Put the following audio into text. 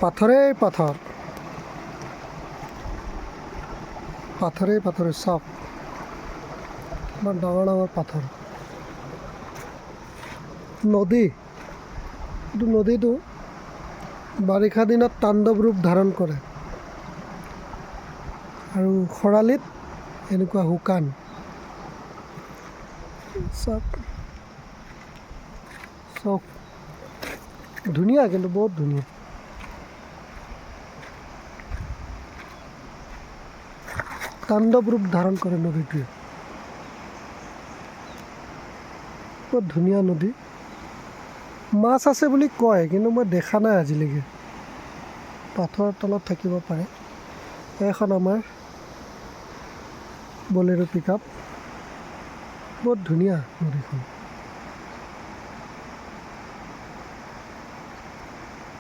পাথৰেই পাথৰ, পাথৰেই পাথৰেৰ সব ডাঙৰ ডাঙৰ পাথৰ। নদী, এইটো নদীটো বাৰিষা দিনত তাণ্ডৱ ৰূপ ধাৰণ কৰে আৰু খৰালিত এনেকুৱা শুকান। চব চব ধুনীয়া, কিন্তু বহুত ধুনীয়া। তাণ্ডৱ ৰূপ ধাৰণ কৰে নদীটোৱে, বহুত ধুনীয়া নদী। মাছ আছে বুলি কয়, কিন্তু মই দেখা নাই আজিলৈকে। পাথৰৰ তলত থাকিব পাৰে। এখন আমাৰ বলেৰো পিক আপ, বহুত ধুনীয়া নদীখন।